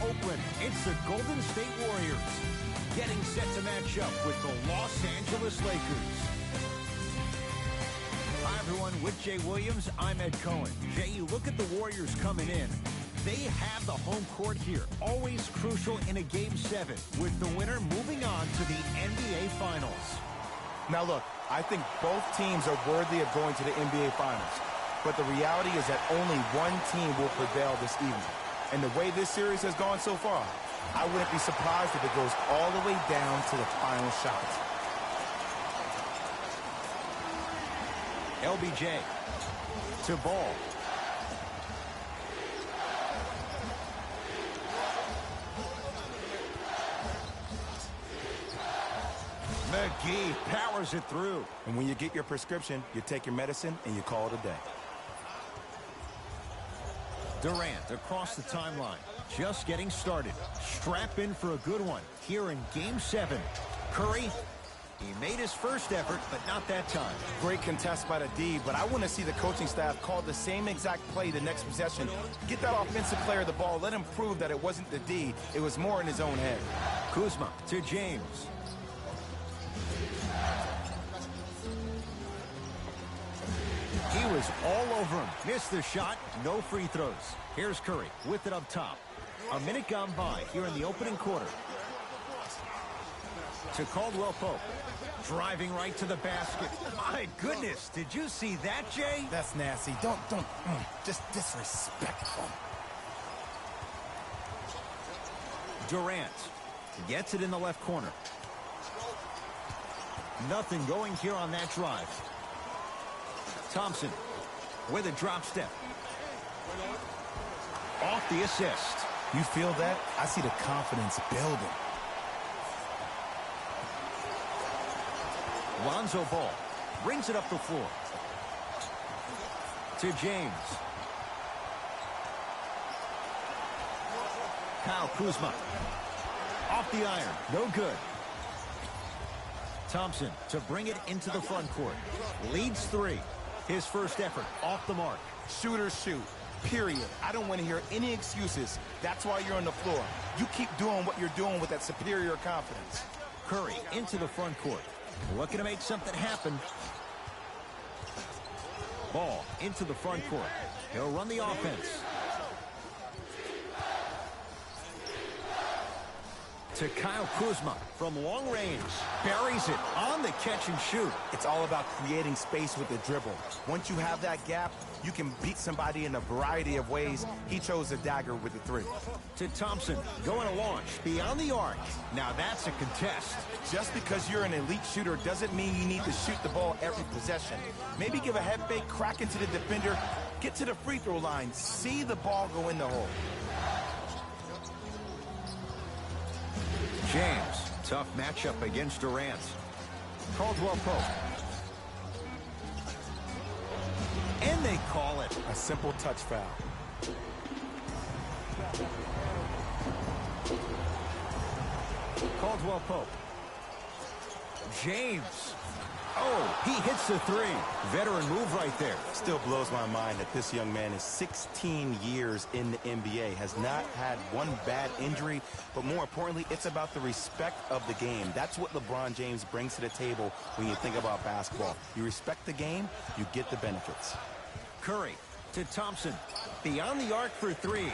Oakland, it's the Golden State Warriors getting set to match up with the Los Angeles Lakers. Hi, everyone. With Jay Williams, I'm Ed Cohen. Jay, you look at the Warriors coming in. They have the home court here, always crucial in a Game 7, with the winner moving on to the NBA Finals. Now, look, I think both teams are worthy of going to the NBA Finals. But the reality is that only one team will prevail this evening. And the way this series has gone so far, I wouldn't be surprised if it goes all the way down to the final shot. LBJ to Ball. McGee powers it through. And when you get your prescription, you take your medicine and you call it a day. Durant across the timeline, just getting started. Strap in for a good one here in Game 7. Curry, he made his first effort, but not that time. Great contest by the D, but I want to see the coaching staff call the same exact play the next possession. Get that offensive player the ball. Let him prove that it wasn't the D. It was more in his own head. Kuzma to James. He was all over him. Missed the shot. No free throws. Here's Curry with it up top. A minute gone by here in the opening quarter. To Caldwell Pope. Driving right to the basket. My goodness. Did you see that, Jay? That's nasty. Just disrespectful. Durant gets it in the left corner. Nothing going here on that drive. Thompson with a drop step. Off the assist. You feel that? I see the confidence building. Lonzo Ball brings it up the floor. To James. Kyle Kuzma. Off the iron. No good. Thompson to bring it into the front court. Leads 3. His first effort off the mark. Shooters shoot. Period. I don't want to hear any excuses. That's why you're on the floor. You keep doing what you're doing with that superior confidence. Curry into the front court. Looking to make something happen. Ball into the front court. He'll run the offense. To Kyle Kuzma from long range. Buries it on the catch and shoot. It's all about creating space with the dribble. Once you have that gap, you can beat somebody in a variety of ways. He chose a dagger with the 3. To Thompson, going to launch beyond the arc. Now that's a contest. Just because you're an elite shooter doesn't mean you need to shoot the ball every possession. Maybe give a head fake, crack into the defender, get to the free throw line, see the ball go in the hole. James, tough matchup against Durant. Caldwell Pope. And they call it. A simple touch foul. Caldwell Pope. James. Oh, he hits the 3. Veteran move right there. Still blows my mind that this young man is 16 years in the NBA, has not had one bad injury, but more importantly, it's about the respect of the game. That's what LeBron James brings to the table when you think about basketball. You respect the game, you get the benefits. Curry to Thompson. Beyond the arc for 3.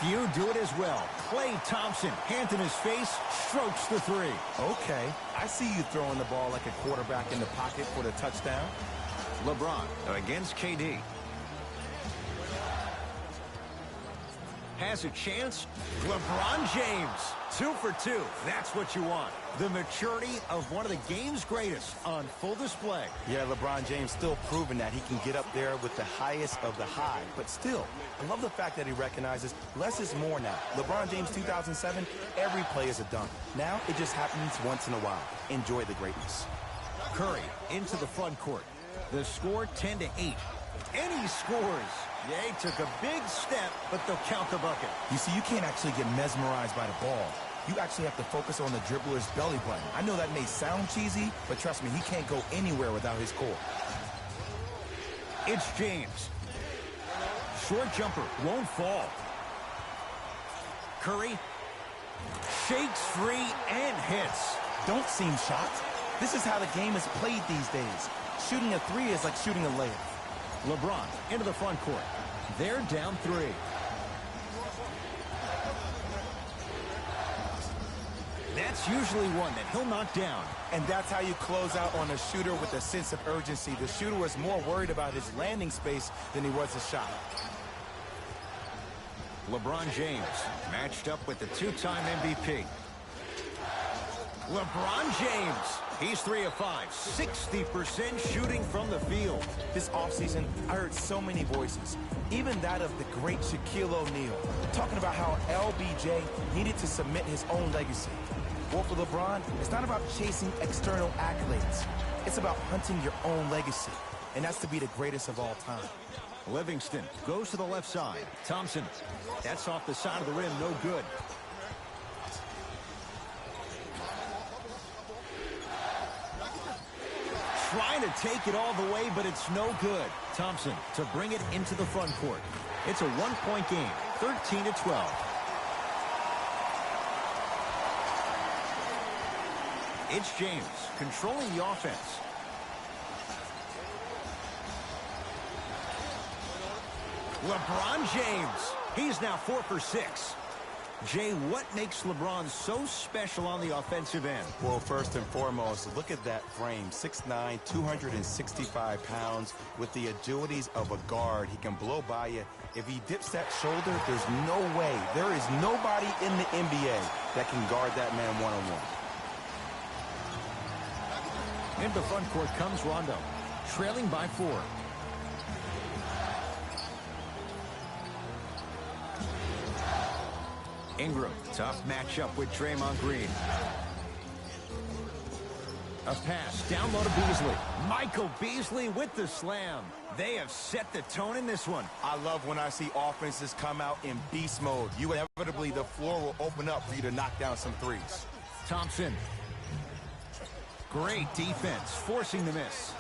Few do it as well. Klay Thompson, hand in his face, strokes the 3. Okay, I see you throwing the ball like a quarterback in the pocket for the touchdown. LeBron against KD. Has a chance. LeBron James, 2 for 2. That's what you want. The maturity of one of the game's greatest on full display. Yeah, LeBron James still proving that he can get up there with the highest of the high. But still, I love the fact that he recognizes less is more now. LeBron James 2007, every play is a dunk. Now it just happens once in a while. Enjoy the greatness. Curry into the front court. The score 10-8. And he scores. They took a big step, but they'll count the bucket. You see, you can't actually get mesmerized by the ball. You actually have to focus on the dribbler's belly button. I know that may sound cheesy, but trust me, he can't go anywhere without his core. It's James. Short jumper won't fall. Curry shakes free and hits. Don't seem shocked. This is how the game is played these days. Shooting a three is like shooting a layup. LeBron into the front court. They're down 3. That's usually one that he'll knock down. And that's how you close out on a shooter with a sense of urgency. The shooter was more worried about his landing space than he was his shot. LeBron James matched up with the 2-time MVP. LeBron James, he's 3 of 5, 60% shooting from the field. This offseason, I heard so many voices, even that of the great Shaquille O'Neal, talking about how LBJ needed to cement his own legacy. Well, for LeBron, it's not about chasing external accolades. It's about hunting your own legacy, and that's to be the greatest of all time. Livingston goes to the left side. Thompson, that's off the side of the rim, no good. Trying to take it all the way, but it's no good. Thompson to bring it into the front court. It's a 1-point game, 13-12. It's James controlling the offense. LeBron James, he's now 4 for 6. Jay, what makes LeBron so special on the offensive end? Well, first and foremost, look at that frame. 6'9", 265 pounds with the agilities of a guard. He can blow by you. If he dips that shoulder, there's no way. There is nobody in the NBA that can guard that man one-on-one. Into the front court comes Rondo, trailing by 4. Ingram, tough matchup with Draymond Green. A pass down low to Beasley. Michael Beasley with the slam. They have set the tone in this one. I love when I see offenses come out in beast mode. Inevitably, the floor will open up for you to knock down some threes. Thompson. Great defense, forcing the miss.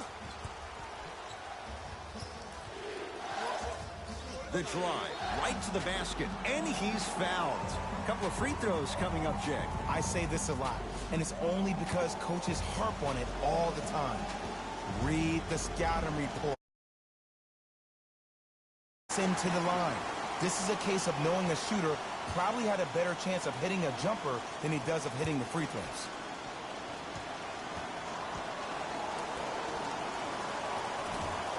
The drive, right to the basket, and he's fouled. A couple of free throws coming up, Jay. I say this a lot, and it's only because coaches harp on it all the time. Read the scouting report. Into the line. This is a case of knowing a shooter probably had a better chance of hitting a jumper than he does of hitting the free throws.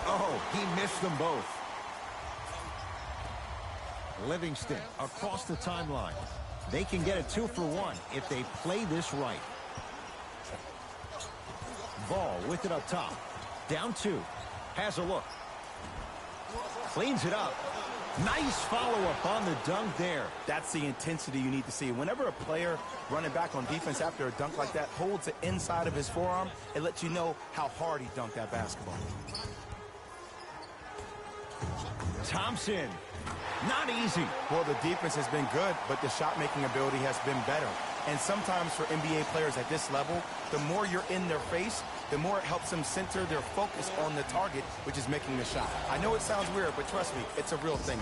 Oh, he missed them both. Livingston across the timeline. They can get a 2 for 1 if they play this right. Ball with it up top. Down 2. Has a look. Cleans it up. Nice follow-up on the dunk there. That's the intensity you need to see. Whenever a player running back on defense after a dunk like that holds it inside of his forearm, it lets you know how hard he dunked that basketball. Thompson. Not easy. Well, the defense has been good, but the shot-making ability has been better. And sometimes for NBA players at this level, the more you're in their face, the more it helps them center their focus on the target, which is making the shot. I know it sounds weird, but trust me, it's a real thing.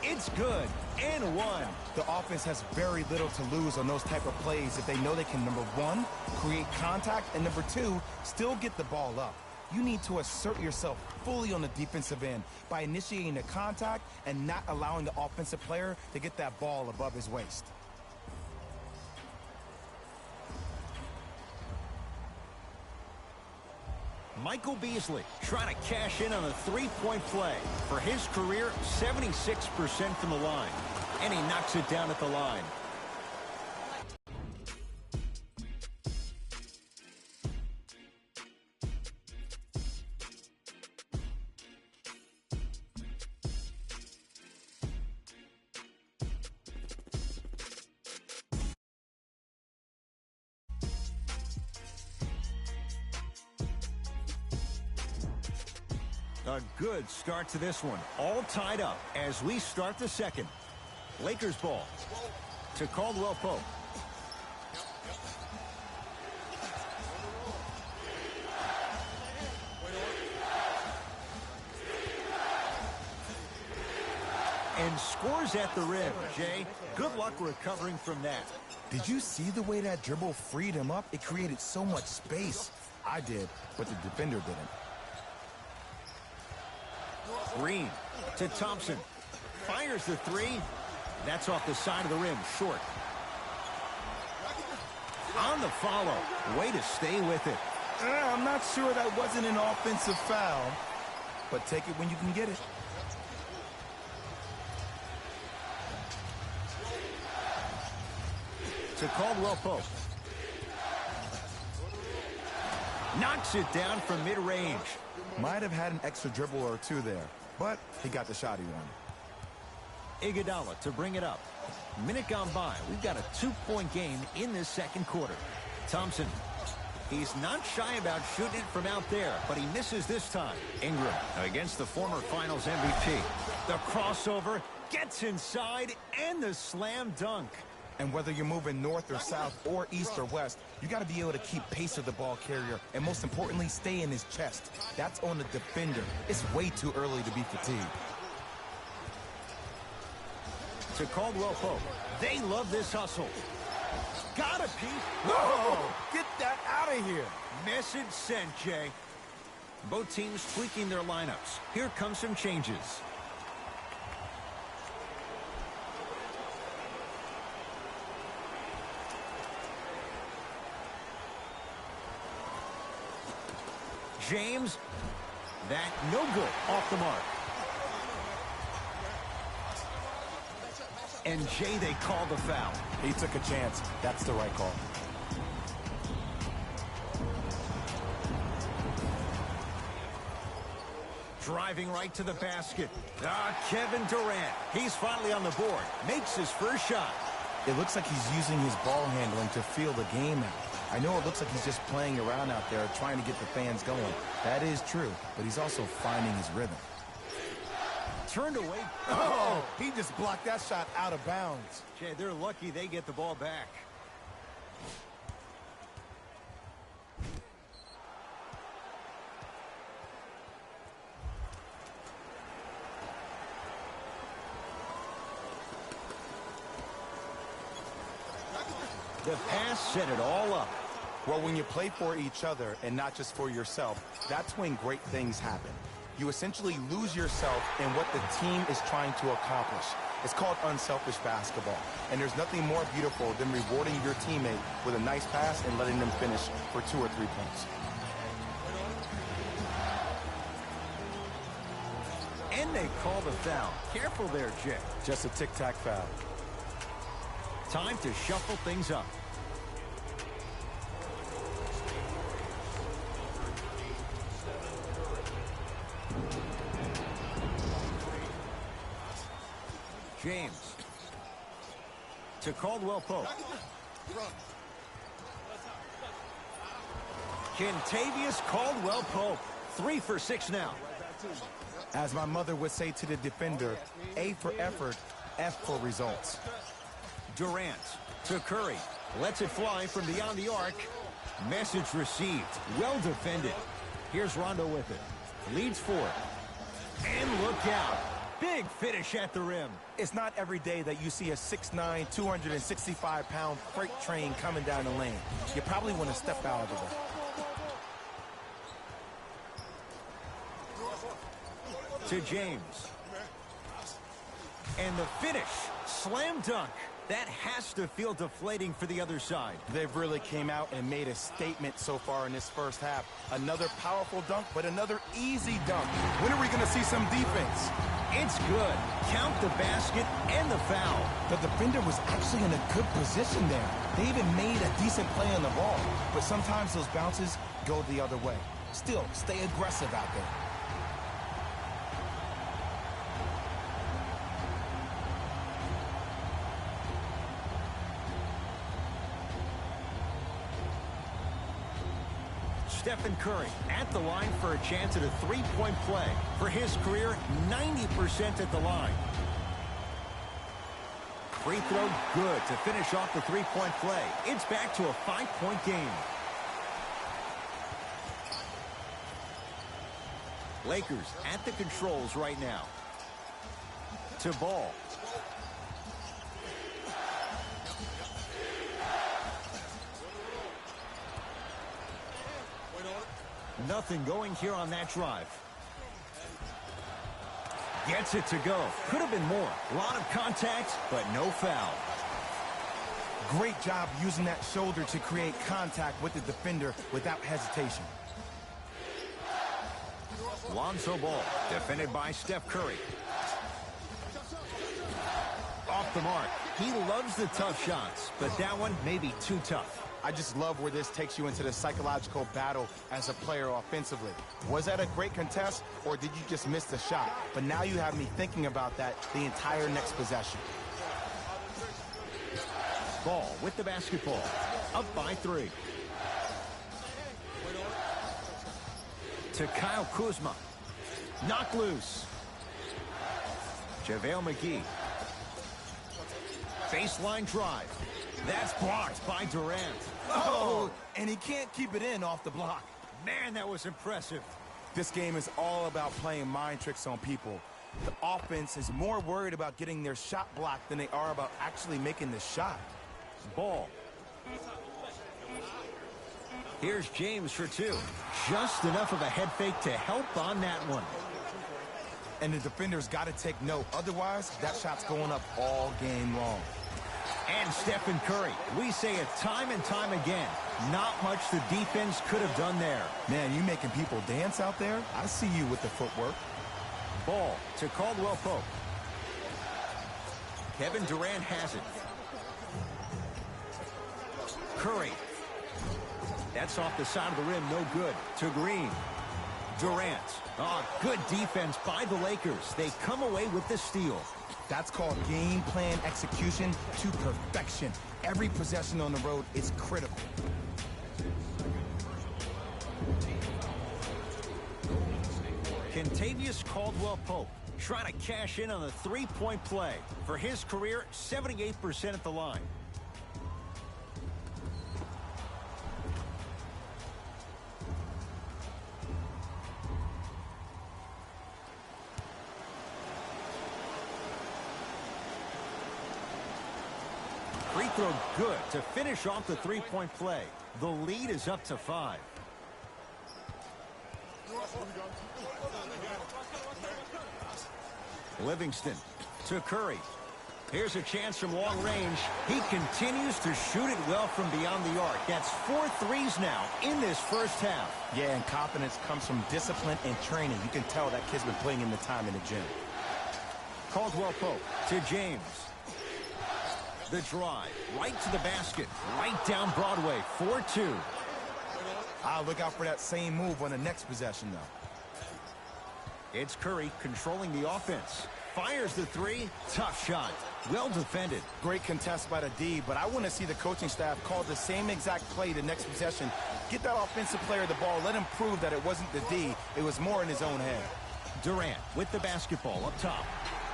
It's good. And 1. The offense has very little to lose on those type of plays if they know they can, number 1, create contact, and number 2, still get the ball up. You need to assert yourself fully on the defensive end by initiating the contact and not allowing the offensive player to get that ball above his waist. Michael Beasley trying to cash in on a three-point play. For his career, 76% from the line. And he knocks it down at the line. A good start to this one. All tied up as we start the second. Lakers ball to Caldwell Pope. And scores at the rim. Jay, good luck recovering from that. Did you see the way that dribble freed him up? It created so much space. I did, but the defender didn't. Green to Thompson. Fires the three. That's off the side of the rim, short. On the follow. Way to stay with it. I'm not sure that wasn't an offensive foul, but take it when you can get it. To Caldwell Pope. Knocks it down from mid-range. Might have had an extra dribble or two there, but he got the shot he wanted. Iguodala to bring it up. Minute gone by. We've got a 2-point game in this second quarter. Thompson. He's not shy about shooting it from out there, but he misses this time. Ingram against the former Finals MVP. The crossover gets inside and the slam dunk. And whether you're moving north or south or east or west, you got to be able to keep pace with the ball carrier and most importantly, stay in his chest. That's on the defender. It's way too early to be fatigued. To Caldwell Pope. They love this hustle. Got a piece. Whoa! Get that out of here. Message sent, Jay. Both teams tweaking their lineups. Here come some changes. James, that no good, off the mark. And Jay, they call the foul. He took a chance. That's the right call. Driving right to the basket. Kevin Durant. He's finally on the board. Makes his first shot. It looks like he's using his ball handling to feel the game out. I know it looks like he's just playing around out there trying to get the fans going. That is true, but he's also finding his rhythm. Turned away. Oh, he just blocked that shot out of bounds. Jay, they're lucky they get the ball back. The pass set it all up. Well, when you play for each other and not just for yourself, that's when great things happen. You essentially lose yourself in what the team is trying to accomplish. It's called unselfish basketball. And there's nothing more beautiful than rewarding your teammate with a nice pass and letting them finish for 2 or 3 points. And they call the foul. Careful there, Jay. Just a tic-tac foul. Time to shuffle things up. James. To Caldwell Pope. Kentavious Caldwell Pope. 3 for 6 now. As my mother would say to the defender, A for effort, F for results. Durant to Curry. Lets it fly from beyond the arc. Message received. Well defended. Here's Rondo with it. Leads 4. And look out. Big finish at the rim. It's not every day that you see a 6'9", 265-pound freight train coming down the lane. You probably want to step out of the way. To James. And the finish. Slam dunk. That has to feel deflating for the other side. They've really came out and made a statement so far in this first half. Another powerful dunk, but another easy dunk. When are we going to see some defense? It's good. Count the basket and the foul. The defender was actually in a good position there. They even made a decent play on the ball. But sometimes those bounces go the other way. Still, stay aggressive out there. Stephen Curry at the line for a chance at a three-point play. For his career, 90% at the line. Free throw good to finish off the three-point play. It's back to a 5-point game. Lakers at the controls right now. To Ball. Nothing going here on that drive. Gets it to go. Could have been more. A lot of contact, but no foul. Great job using that shoulder to create contact with the defender without hesitation. Lonzo Ball, defended by Steph Curry. Off the mark. He loves the tough shots, but that one may be too tough. I just love where this takes you into the psychological battle as a player offensively. Was that a great contest, or did you just miss the shot? But now you have me thinking about that the entire next possession. Ball with the basketball. Up by 3. To Kyle Kuzma. Knocked loose. JaVale McGee. Baseline drive. That's blocked by Durant. Oh, and he can't keep it in off the block. Man, that was impressive. This game is all about playing mind tricks on people. The offense is more worried about getting their shot blocked than they are about actually making the shot. Ball. Here's James for 2. Just enough of a head fake to help on that one. And the defender's got to take note. Otherwise, that shot's going up all game long. And Stephen Curry. We say it time and time again. Not much the defense could have done there. Man, you making people dance out there? I see you with the footwork. Ball to Caldwell Pope. Kevin Durant has it. Curry. That's off the side of the rim, no good. To Green. Durant. Oh, good defense by the Lakers. They come away with the steal. That's called game plan execution to perfection. Every possession on the road is critical. Kentavious Caldwell-Pope trying to cash in on the three-point play. For his career, 78% at the line. Free throw good to finish off the three-point play. The lead is up to 5. Livingston to Curry. Here's a chance from long range. He continues to shoot it well from beyond the arc. That's 4 threes now in this first half. Yeah, and confidence comes from discipline and training. You can tell that kid's been putting in the time in the gym. Caldwell Pope to James. The drive, right to the basket, right down Broadway, 4-2. I'll look out for that same move on the next possession, though. It's Curry controlling the offense. Fires the three. Tough shot. Well defended. Great contest by the D, but I want to see the coaching staff call the same exact play the next possession. Get that offensive player the ball. Let him prove that it wasn't the D. It was more in his own head. Durant with the basketball up top.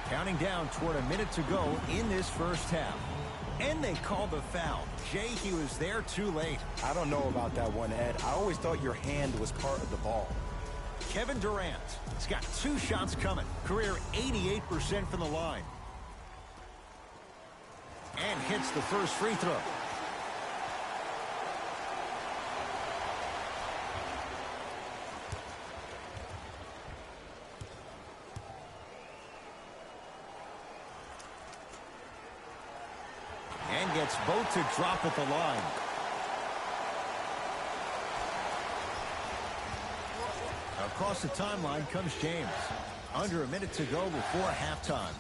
Counting down toward a minute to go in this first half. And they call the foul. Jay, he was there too late. I don't know about that one, Ed. I always thought your hand was part of the ball. Kevin Durant has got 2 shots coming. Career 88% from the line. And hits the first free throw. And gets both to drop at the line. Across the timeline comes James. Under a minute to go before halftime.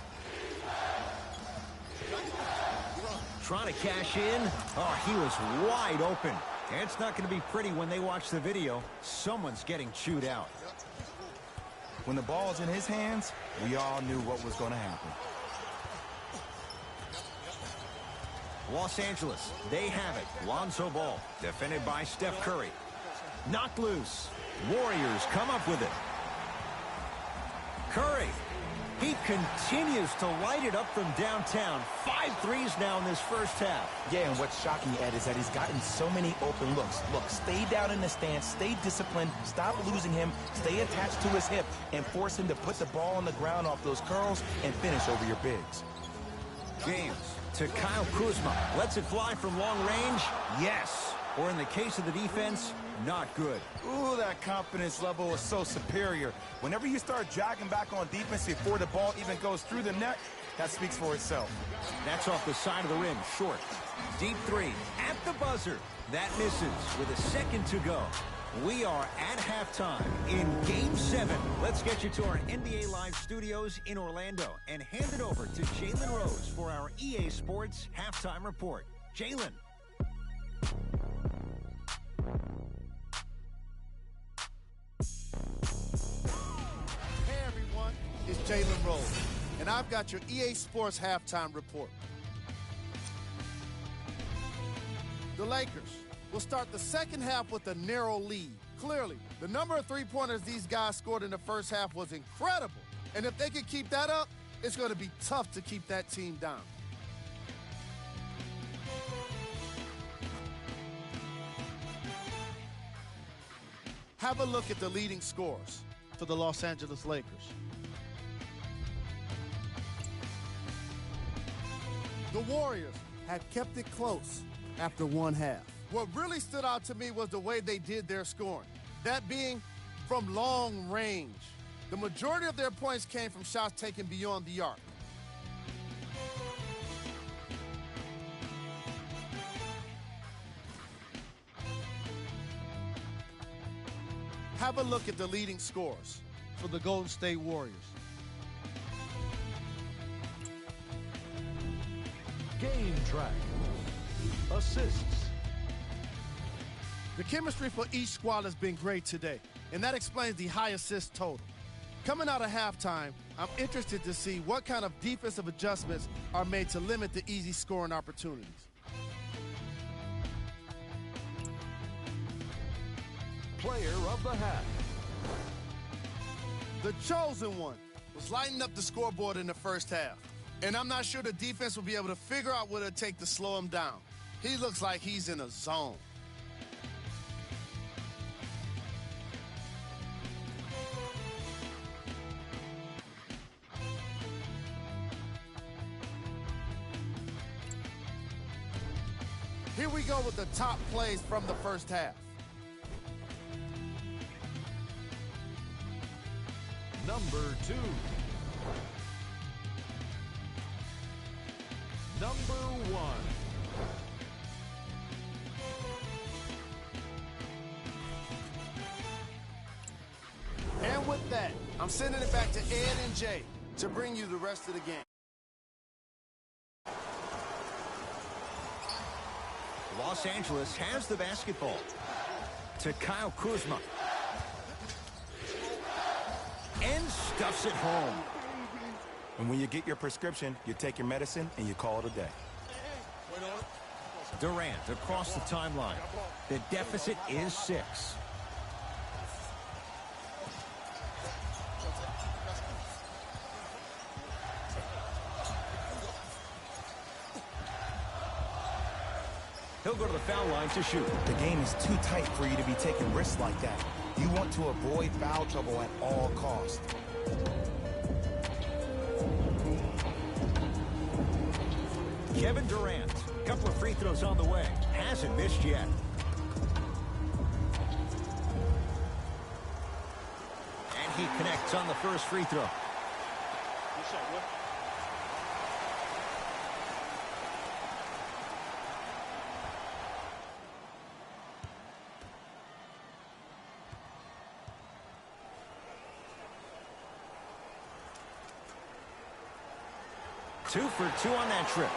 Trying to cash in. Oh, he was wide open. It's not going to be pretty when they watch the video. Someone's getting chewed out. When the ball's in his hands, we all knew what was going to happen. Los Angeles, they have it. Lonzo Ball, defended by Steph Curry. Knocked loose. Warriors come up with it. Curry. He continues to light it up from downtown. 5 threes now in this first half. Yeah, and what's shocking, Ed, is that he's gotten so many open looks. Look, stay down in the stance, stay disciplined, stop losing him, stay attached to his hip, and force him to put the ball on the ground off those curls and finish over your bigs. James to Kyle Kuzma. Lets it fly from long range. Yes. Or in the case of the defense, not good. Ooh, that confidence level is so superior. Whenever you start jogging back on defense before the ball even goes through the net, that speaks for itself. That's off the side of the rim, short. Deep three, at the buzzer. That misses with a second to go. We are at halftime in Game 7. Let's get you to our NBA Live studios in Orlando and hand it over to Jalen Rose for our EA Sports Halftime Report. Jalen. Hey everyone, it's Jalen Rose, and I've got your EA Sports Halftime Report. The Lakers will start the second half with a narrow lead. Clearly, the number of three-pointers these guys scored in the first half was incredible. And if they can keep that up, it's going to be tough to keep that team down. Have a look at the leading scorers for the Los Angeles Lakers. The Warriors had kept it close after one half. What really stood out to me was the way they did their scoring, that being from long range. The majority of their points came from shots taken beyond the arc. Have a look at the leading scorers for the Golden State Warriors. Game track. Assists. The chemistry for each squad has been great today, and that explains the high assist total. Coming out of halftime, I'm interested to see what kind of defensive adjustments are made to limit the easy scoring opportunities. Player of the half. The chosen one was lighting up the scoreboard in the first half, and I'm not sure the defense will be able to figure out what it'll take to slow him down. He looks like he's in a zone. Here we go with the top plays from the first half. Number 2. Number 1. And with that, I'm sending it back to Ed and Jay to bring you the rest of the game. Los Angeles has the basketball. To Kyle Kuzma. And stuffs it home. And when you get your prescription, you take your medicine and you call it a day. Durant across the timeline. The deficit is 6. He'll go to the foul line to shoot. The game is too tight for you to be taking risks like that. You want to avoid foul trouble at all costs. Kevin Durant, a couple of free throws on the way. Hasn't missed yet. And he connects on the first free throw. Two for 2 on that trip.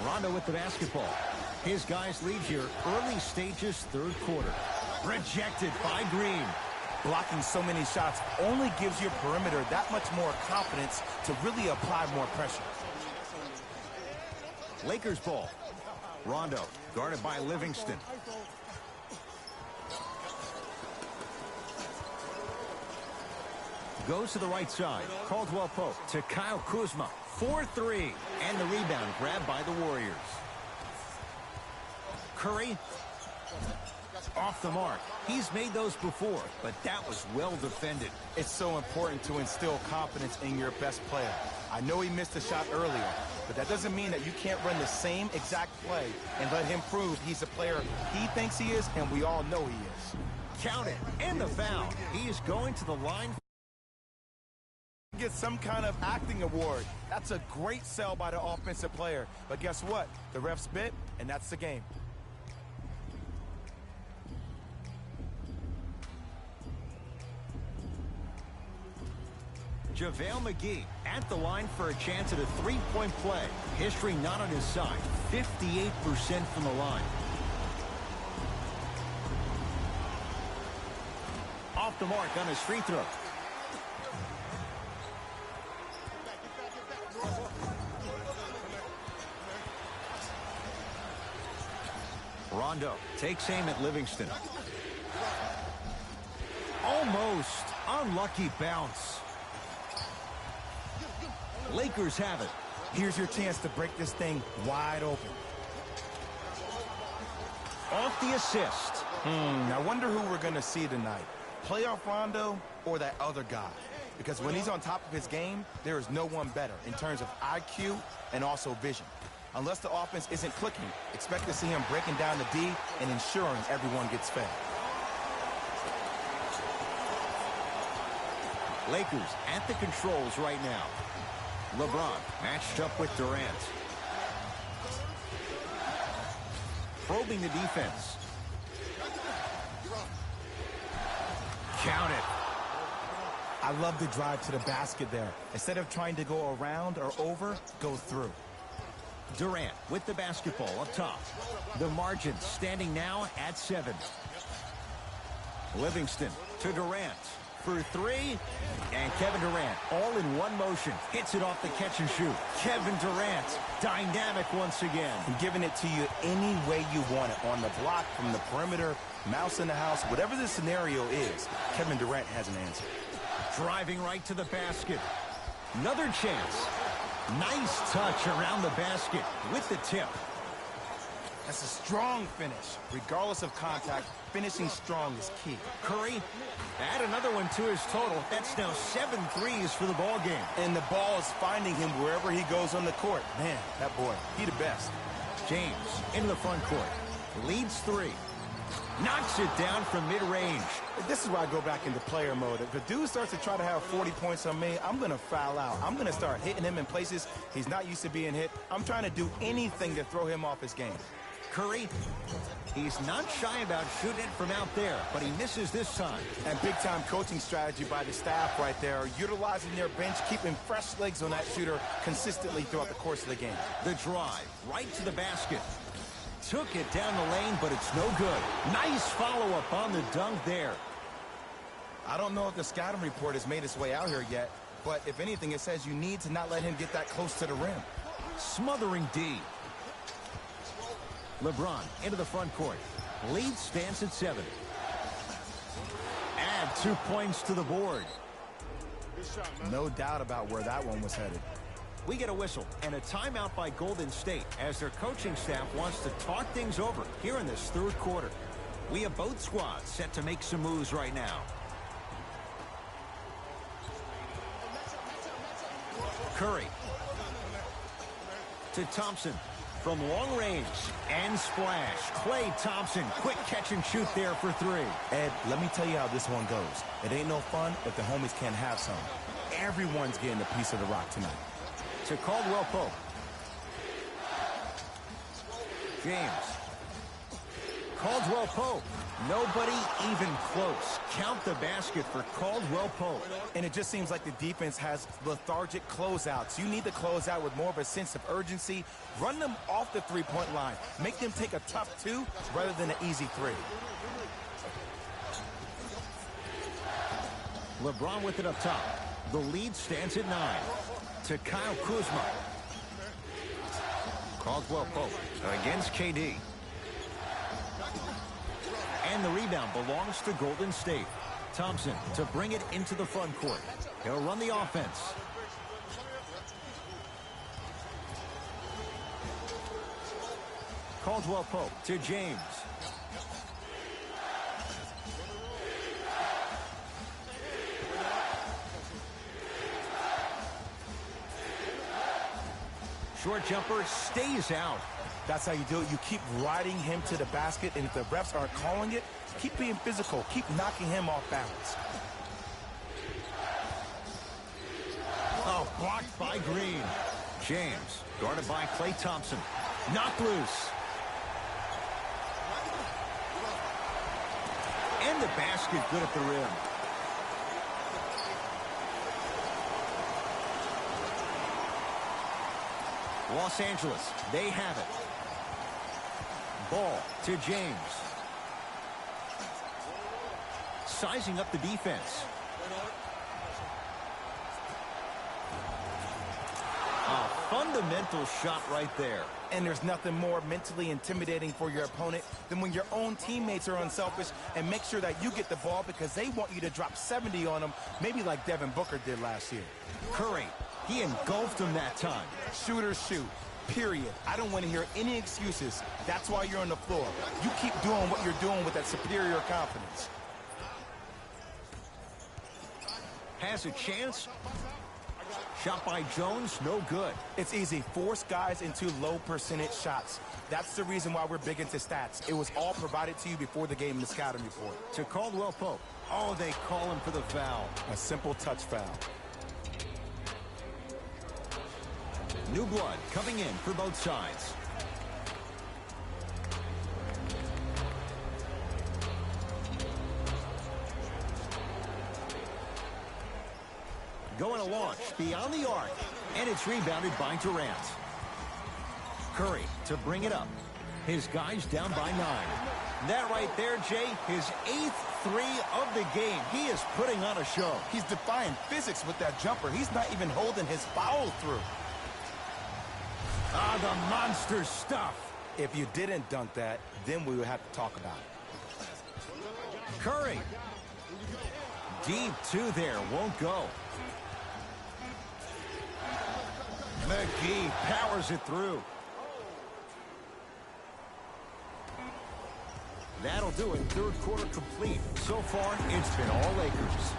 Rondo with the basketball. His guys lead here early stages, third quarter. Rejected by Green. Blocking so many shots only gives your perimeter that much more confidence to really apply more pressure. Lakers ball. Rondo guarded by Livingston. Goes to the right side. Caldwell Pope to Kyle Kuzma. 4-3. And the rebound grabbed by the Warriors. Curry. Off the mark. He's made those before, but that was well defended. It's so important to instill confidence in your best player. I know he missed a shot earlier, but that doesn't mean that you can't run the same exact play and let him prove he's a player he thinks he is, and we all know he is. Count it, and the foul. He is going to the line. Get some kind of acting award. That's a great sell by the offensive player. But guess what? The refs bit, and that's the game. JaVale McGee at the line for a chance at a three-point play. History not on his side. 58% from the line. Off the mark on his free throw. Rondo takes aim at Livingston. Almost. Unlucky bounce. Lakers have it. Here's your chance to break this thing wide open. Off the assist. I wonder who we're going to see tonight. Playoff Rondo or that other guy? Because when he's on top of his game, there is no one better in terms of IQ and also vision. Unless the offense isn't clicking, expect to see him breaking down the D and ensuring everyone gets fed. Lakers at the controls right now. LeBron matched up with Durant. Probing the defense. Count it. I love the drive to the basket there. Instead of trying to go around or over, go through. Durant with the basketball up top. The margin standing now at 7. Livingston to Durant for 3. And Kevin Durant, all in one motion, hits it off the catch and shoot. Kevin Durant, dynamic once again. And giving it to you any way you want it. On the block, from the perimeter, mouse in the house, whatever the scenario is, Kevin Durant has an answer. Driving right to the basket. Another chance. Nice touch around the basket with the tip. That's a strong finish. Regardless of contact, finishing strong is key. Curry, add another one to his total. That's now 7 threes for the ball game. And the ball is finding him wherever he goes on the court. Man, that boy, he the best. James into the front court. Leads 3. Knocks it down from mid-range. This is why I go back into player mode. If the dude starts to try to have 40 points on me, I'm going to foul out. I'm going to start hitting him in places he's not used to being hit. I'm trying to do anything to throw him off his game. Curry, he's not shy about shooting it from out there, but he misses this time. And big-time coaching strategy by the staff right there, utilizing their bench, keeping fresh legs on that shooter consistently throughout the course of the game. The drive, right to the basket. Took it down the lane, but it's no good. Nice follow-up on the dunk there. I don't know if the scouting report has made its way out here yet, but if anything, it says you need to not let him get that close to the rim. Smothering D. LeBron into the front court. Lead stands at 7. Add 2 points to the board. No doubt about where that one was headed. We get a whistle and a timeout by Golden State as their coaching staff wants to talk things over here in this third quarter. We have both squads set to make some moves right now. Curry to Thompson from long range and splash. Klay Thompson, quick catch and shoot there for 3. Ed, let me tell you how this one goes. It ain't no fun if the homies can't have some. Everyone's getting a piece of the rock tonight. To Caldwell Pope. James. Caldwell Pope. Nobody even close. Count the basket for Caldwell Pope. And it just seems like the defense has lethargic closeouts. You need to close out with more of a sense of urgency. Run them off the three-point line. Make them take a tough 2 rather than an easy 3. LeBron with it up top. The lead stands at 9. To Kyle Kuzma. Caldwell Pope against KD. And the rebound belongs to Golden State. Thompson to bring it into the front court. He'll run the offense. Caldwell Pope to James. short jumper stays out. That's how you do it. You keep riding him to the basket, and if the refs aren't calling it, keep being physical. Keep knocking him off balance. Oh, blocked by Green. James, guarded by Klay Thompson. Knocked loose. And the basket good at the rim. Los Angeles, they have it. Ball to James. Sizing up the defense. A fundamental shot right there. And there's nothing more mentally intimidating for your opponent than when your own teammates are unselfish and make sure that you get the ball because they want you to drop 70 on them, maybe like Devin Booker did last year. Curry, he engulfed him that time. Shooters shoot, period. I don't want to hear any excuses. That's why you're on the floor. You keep doing what you're doing with that superior confidence. Has a chance. Shot by Jones, no good. It's easy. Force guys into low percentage shots. That's the reason why we're big into stats. It was all provided to you before the game in the scouting report. To Caldwell Pope. Oh, they call him for the foul. A simple touch foul. New blood coming in for both sides. Going to launch beyond the arc, and it's rebounded by Durant. Curry to bring it up. His guys down by 9. That right there, Jay, his 8th three of the game. He is putting on a show. He's defying physics with that jumper. He's not even holding his foul through. Ah, the monster stuff. If you didn't dunk that, then we would have to talk about it. Curry. Deep two there, won't go. McGee powers it through. That'll do it. Third quarter complete. So far, it's been all Lakers.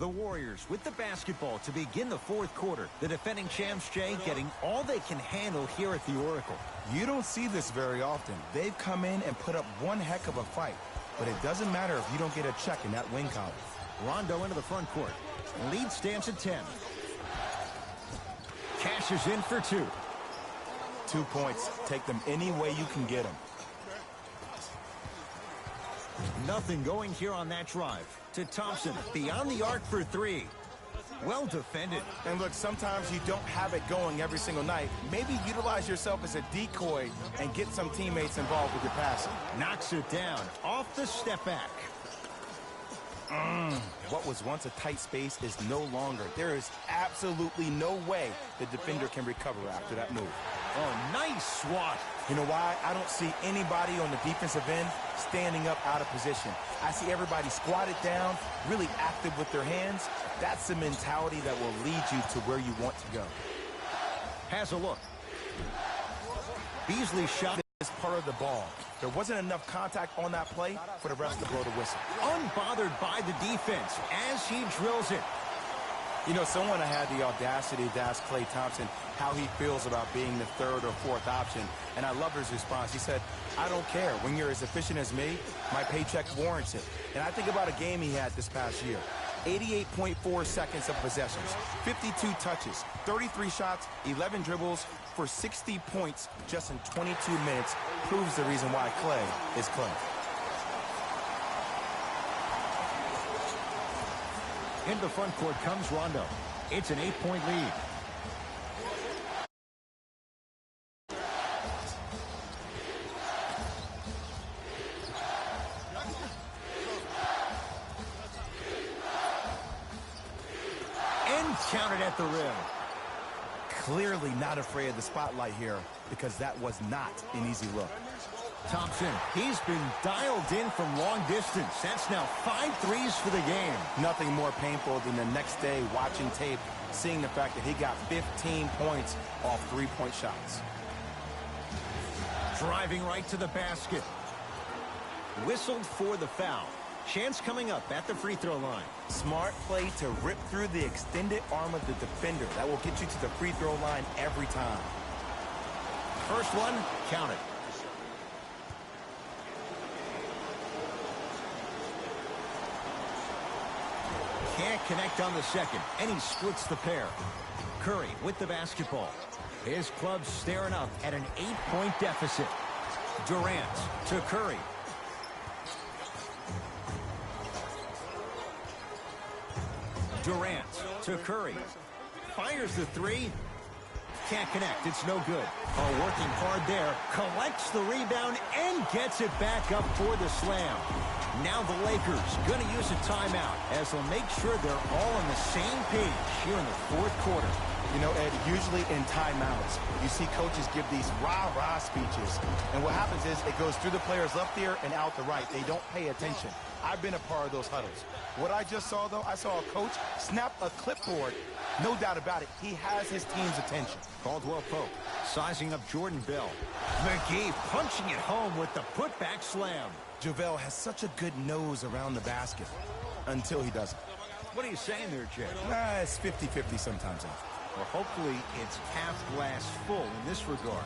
The Warriors with the basketball to begin the fourth quarter. The defending champs, Jay, getting all they can handle here at the Oracle. You don't see this very often. They've come in and put up one heck of a fight. But it doesn't matter if you don't get a check in that win column. Rondo into the front court. Lead stands at 10. Cashes in for 2. 2 points. Take them any way you can get them. Nothing going here on that drive. To Thompson, beyond the arc for 3. Well defended. And look, sometimes you don't have it going every single night. Maybe utilize yourself as a decoy and get some teammates involved with your passing. Knocks it down off the step back. What was once a tight space is no longer. There is absolutely no way the defender can recover after that move. Oh, nice swat. You know why? I don't see anybody on the defensive end standing up out of position. I see everybody squatted down, really active with their hands. That's the mentality that will lead you to where you want to go. Has a look. Beasley shot is part of the ball. There wasn't enough contact on that play for the refs to blow the whistle. Unbothered by the defense as he drills it. You know, someone had the audacity to ask Klay Thompson how he feels about being the third or fourth option, and I love his response. He said, I don't care. When you're as efficient as me, my paycheck warrants it. And I think about a game he had this past year. 88.4 seconds of possessions, 52 touches, 33 shots, 11 dribbles for 60 points just in 22 minutes proves the reason why Klay is Klay. In the front court comes Rondo. It's an 8-point lead. And counted at the rim. Clearly not afraid of the spotlight here because that was not an easy look. Thompson, he's been dialed in from long distance. That's now 5 threes for the game. Nothing more painful than the next day watching tape, seeing the fact that he got 15 points off three-point shots. Driving right to the basket. Whistled for the foul. Chance coming up at the free throw line. Smart play to rip through the extended arm of the defender. That will get you to the free throw line every time. First one, count it. Can't connect on the second, and he splits the pair. Curry with the basketball. His club's staring up at an 8-point deficit. Durant to Curry. Durant to Curry. Fires the three. Can't connect. It's no good. Oh, working hard there. Collects the rebound and gets it back up for the slam. Now the Lakers going to use a timeout as they'll make sure they're all on the same page here in the fourth quarter. You know, Ed, usually in timeouts, you see coaches give these rah-rah speeches. And what happens is it goes through the players left ear and out the right. They don't pay attention. I've been a part of those huddles. What I just saw, though, I saw a coach snap a clipboard. No doubt about it. He has his team's attention. Caldwell Pope sizing up Jordan Bell. McGee punching it home with the putback slam. JaVale has such a good nose around the basket until he doesn't. What are you saying there, Jay? It's 50-50 sometimes. Well, hopefully it's half glass full in this regard.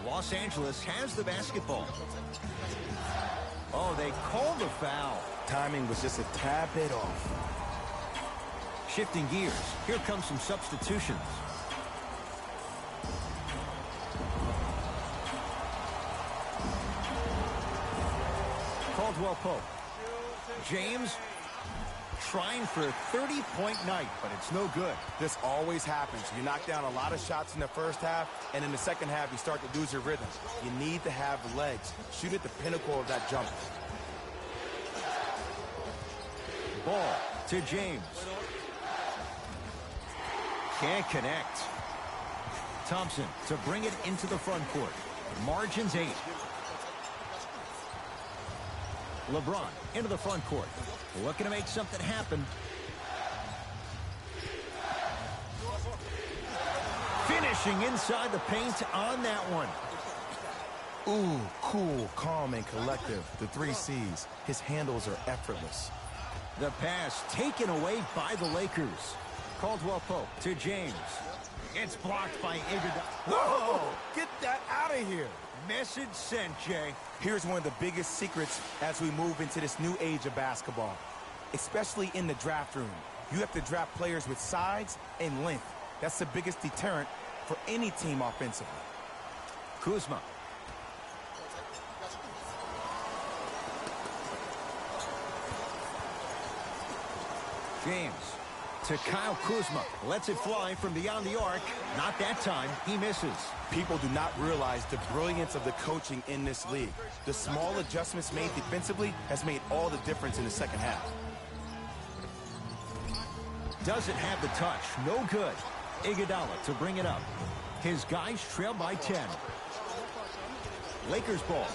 Los Angeles has the basketball. Oh, they called the foul. Timing was just a tad bit off. Shifting gears. Here comes some substitutions. Caldwell Pope. James trying for a 30-point night, but it's no good. This always happens. You knock down a lot of shots in the first half, and in the second half, you start to lose your rhythm. You need to have legs. Shoot at the pinnacle of that jump. Ball to James. Can't connect. Thompson to bring it into the front court. Margins 8. LeBron into the front court. Looking to make something happen. Finishing inside the paint on that one. Ooh, cool, calm, and collective. The 3 C's. His handles are effortless. The pass taken away by the Lakers. Caldwell Pope to James. It's blocked by Iguodala. Whoa! Get that out of here. Message sent, Jay. Here's one of the biggest secrets as we move into this new age of basketball, especially in the draft room. You have to draft players with size and length. That's the biggest deterrent for any team offensively. Kuzma. James to Kyle Kuzma. Lets it fly from beyond the arc. Not that time. He misses. People do not realize the brilliance of the coaching in this league. The small adjustments made defensively has made all the difference in the second half. Doesn't have the touch. No good. Iguodala to bring it up. His guys trail by 10. Lakers ball.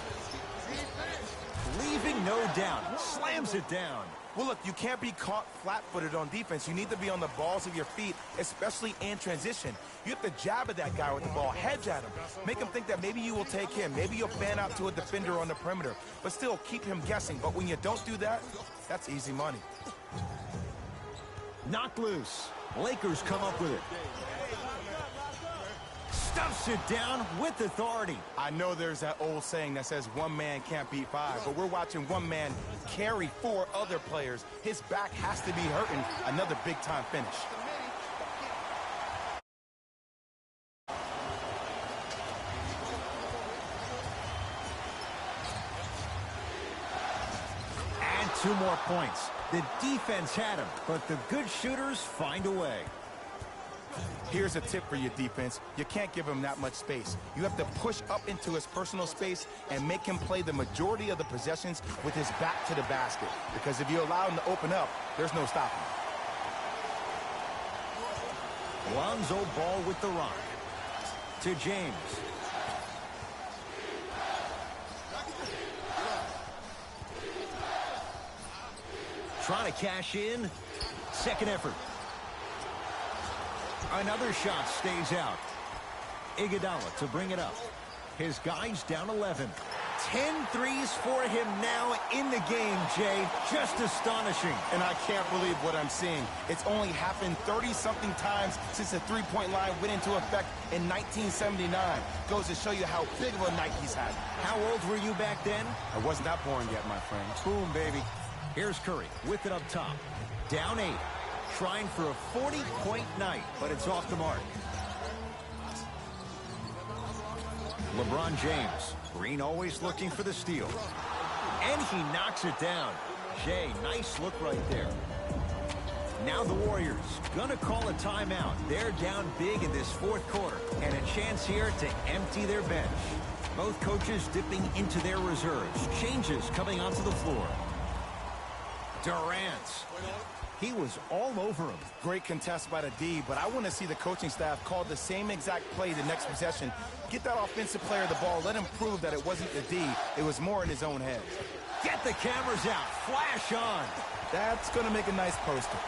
Leaving no doubt. Slams it down. Well, look, you can't be caught flat-footed on defense. You need to be on the balls of your feet, especially in transition. You have to jab at that guy with the ball, hedge at him. Make him think that maybe you will take him. Maybe you'll fan out to a defender on the perimeter, but still keep him guessing. But when you don't do that, that's easy money. Knocked loose. Lakers come up with it. Stuffs it down with authority. I know there's that old saying that says one man can't beat 5, but we're watching one man carry 4 other players. His back has to be hurting. Another big-time finish. Add 2 more points. The defense had him, but the good shooters find a way. Here's a tip for your defense. You can't give him that much space. You have to push up into his personal space and make him play the majority of the possessions with his back to the basket. Because if you allow him to open up, there's no stopping him. Lonzo Ball with the rock. To James. Trying to cash in. Second effort. Another shot stays out. Iguodala to bring it up. His guy's down 11. 10 threes for him now in the game, Jay. Just astonishing. And I can't believe what I'm seeing. It's only happened 30-something times since the three-point line went into effect in 1979. Goes to show you how big of a night he's had. How old were you back then? I was not born yet, my friend. Boom, baby. Here's Curry with it up top. Down 8. Trying for a 40-point night, but it's off the mark. LeBron James. Green always looking for the steal. And he knocks it down. Jay, nice look right there. Now the Warriors gonna call a timeout. They're down big in this fourth quarter. And a chance here to empty their bench. Both coaches dipping into their reserves. Changes coming onto the floor. Durant. He was all over him. Great contest by the D, but I want to see the coaching staff call the same exact play the next possession. Get that offensive player the ball. Let him prove that it wasn't the D. It was more in his own head. Get the cameras out. Flash on. That's going to make a nice poster.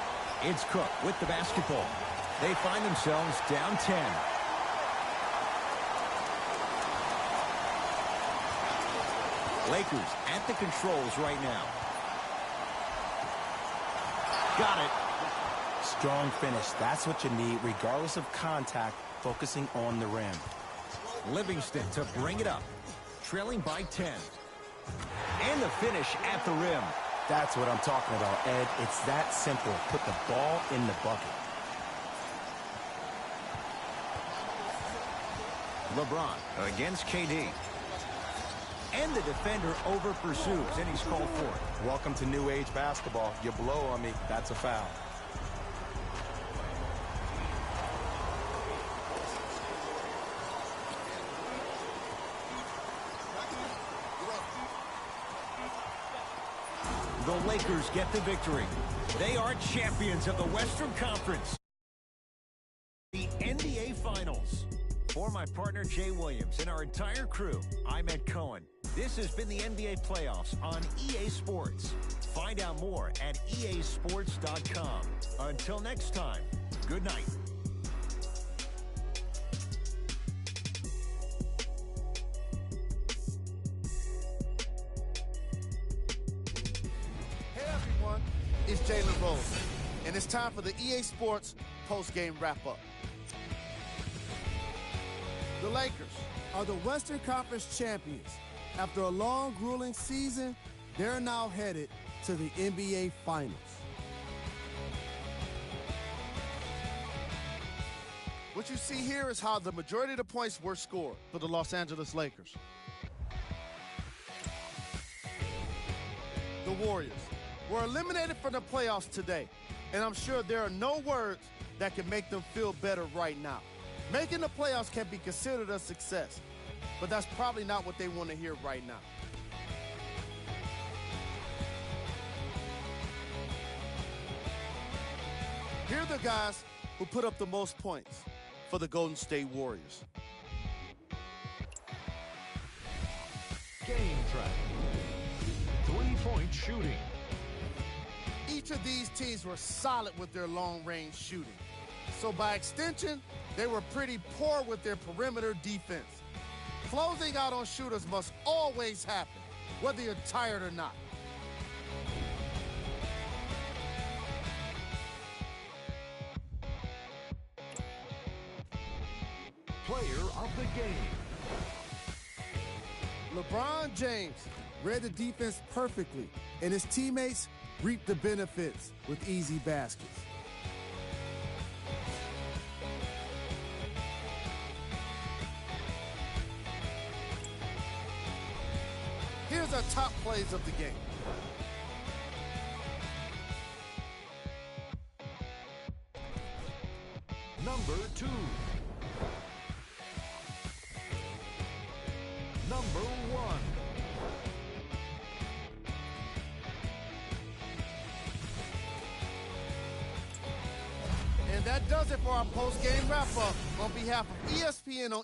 It's Cook with the basketball. They find themselves down 10. Lakers at the controls right now. Got it. Strong finish. That's what you need, regardless of contact, focusing on the rim. Livingston to bring it up. Trailing by 10. And the finish at the rim. That's what I'm talking about, Ed. It's that simple. Put the ball in the bucket. LeBron against KD. And the defender over pursues, and he's called for it. Welcome to new age basketball. You blow on me, that's a foul. The Lakers get the victory. They are champions of the Western Conference. The NBA Finals. For my partner Jay Williams and our entire crew, I'm Ed Cohen. This has been the NBA Playoffs on EA Sports. Find out more at easports.com. Until next time, good night. Hey everyone, it's Jalen Rose, and it's time for the EA Sports post-game wrap-up. The Lakers are the Western Conference champions. After a long, grueling season, they're now headed to the NBA Finals. What you see here is how the majority of the points were scored for the Los Angeles Lakers. The Warriors were eliminated from the playoffs today, and I'm sure there are no words that can make them feel better right now. Making the playoffs can be considered a success, but that's probably not what they want to hear right now. Here are the guys who put up the most points for the Golden State Warriors. Game track. 3-point shooting. Each of these teams were solid with their long-range shooting. So by extension, they were pretty poor with their perimeter defense. Closing out on shooters must always happen, whether you're tired or not. Player of the game. LeBron James read the defense perfectly, and his teammates reaped the benefits with easy baskets. Here's our top plays of the game. Number 2. Number 1. And that does it for our post-game wrap-up. On behalf of ESPN on